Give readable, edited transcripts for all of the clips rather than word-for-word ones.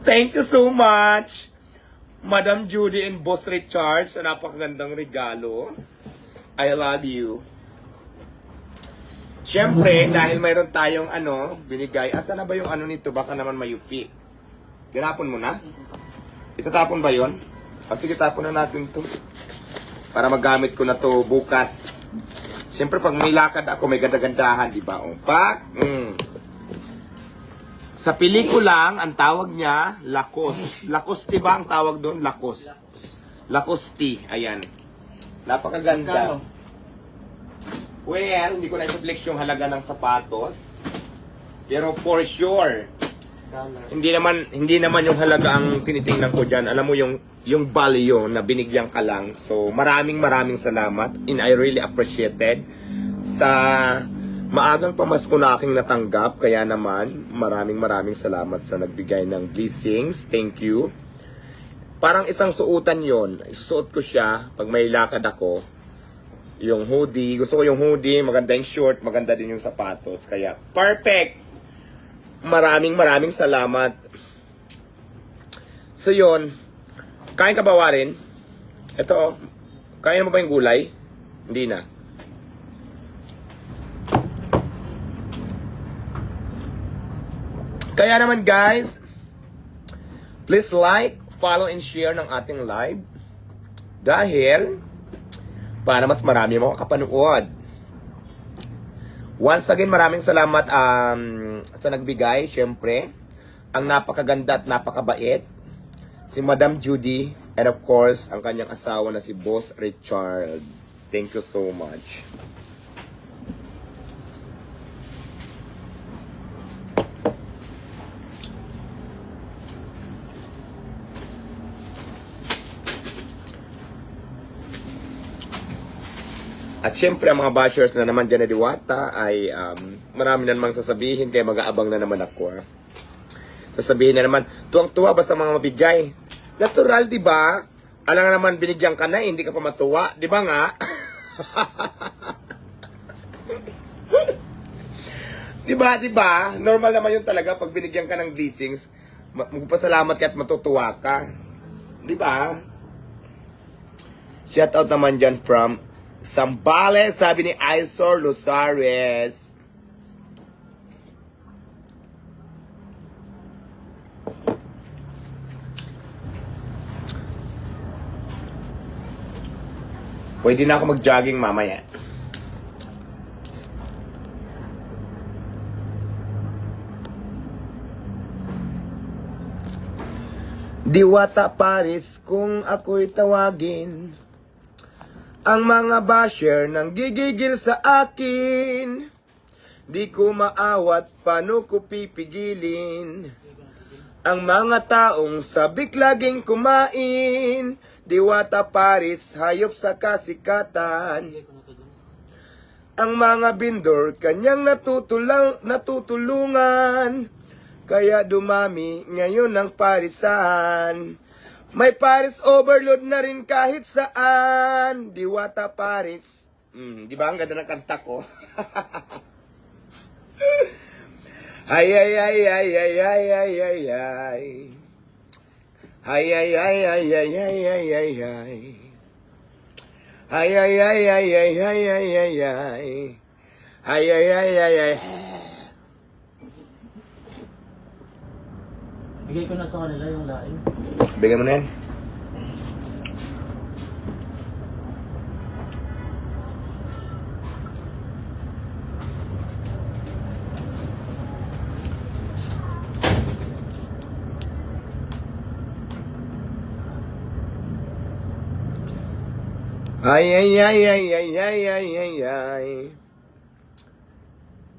Thank you so much, Madam Judy and Boss Richard, sa napakagandang regalo. I love you. Siyempre, dahil mayroon tayong binigay. Asa na ba yung nito? Baka naman mayupi. Tinapon mo na? Itatapon ba yon? Sige, tapon na natin to. Para magamit ko na to bukas. Siyempre, pag may lakad ako, may ganda-gandahan, di ba? Sa pelikulang, ang tawag niya, Lacoste. Lacoste ba ang tawag doon? Lacoste. Lacoste. Ayan. Napakaganda. Well, hindi ko na i-flex yung halaga ng sapatos. Pero for sure, hindi naman yung halaga ang tinitingnan ko dyan. Alam mo yung value na binigyan ka lang. So, maraming salamat. And I really appreciated sa maagang pamasko na aking natanggap. Kaya naman, maraming salamat sa nagbigay ng blessings. Thank you. Parang isang suotan yon. Isuot ko siya pag may lakad ako. Yung hoodie. Gusto ko yung hoodie. Maganda yung short. Maganda din yung sapatos. Kaya, perfect! Maraming salamat. So, yun. Kain ka ba, Warren? Ito, kain mo ba yung gulay? Hindi na. Kaya naman, guys, please like, follow, and share ng ating live. Dahil, para mas marami makakapanood. Once again, maraming salamat sa nagbigay, syempre. Ang napakaganda at napakabait, si Madam Judy, and of course, ang kanyang asawa na si Boss Richard. Thank you so much. At syempre, ang mga bashers na naman dyan na Diwata ay marami na namang sasabihin, kaya mag-aabang na naman ako. Sasabihin na naman, tuwang-tuwa ba sa mga mabigay? Natural, di ba? Alam nga naman, binigyan ka na, hindi ka pa matuwa. Di ba nga? Di ba? Normal naman yun talaga pag binigyan ka ng blessings. Magpasalamat ka at matutuwa ka. Di ba? Shout out naman dyan from Sambales, sabi ni Isor Lusares. Pwede na ako mag-jogging mamaya. Diwata Paris kung ako'y tawagin. Ang mga basher nang gigigil sa akin. Di ko maawat, paano ko pipigilin? Ang mga taong sabik laging kumain. Diwata Paris, hayop sa kasikatan. Ang mga bindor, kanyang natutulungan. Kaya dumami ngayon ang parisan. May Paris overload na rin kahit saan. Diwata Paris. Di ba ang ganda ng kanta ko? Ay. Bigay ko na sa kanila yung lain. Bigyan mo na yan. Ay.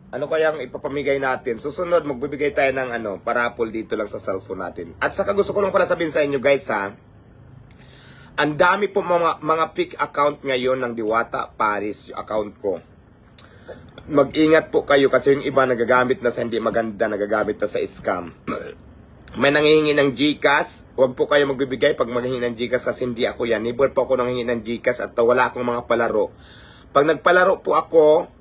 Ano kayang ipapamigay natin? Susunod, magbibigay tayo ng parapol dito lang sa cellphone natin. At saka gusto ko lang pala sabihin sa inyo guys ha. Ang dami po mga pick account ngayon ng Diwata Paris account ko. Mag-ingat po kayo kasi yung iba nagagamit na sa hindi maganda, nagagamit na sa scam. May nanghihingi ng GCash, huwag po kayo magbibigay pag maghihingi ng GCash kasi hindi ako yan. Never po ako nanghihingi ng GCash at wala akong mga palaro. Pag nagpalaro po ako,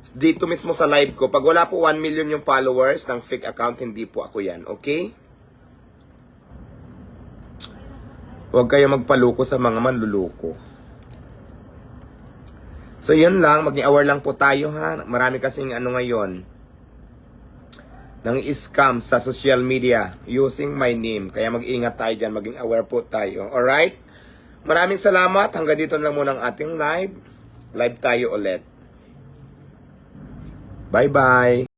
dito mismo sa live ko, pag wala po 1 million yung followers ng fake account, hindi po ako yan, okay? Huwag kayo magpaluko sa mga manluluko. So yun lang, maging-aware lang po tayo ha. Marami kasing ngayon, nang scam sa social media using my name. Kaya mag-ingat tayo dyan, maging aware po tayo. Alright? Maraming salamat. Hanggang dito lang muna ang ating live. Live tayo ulit. Bye-bye.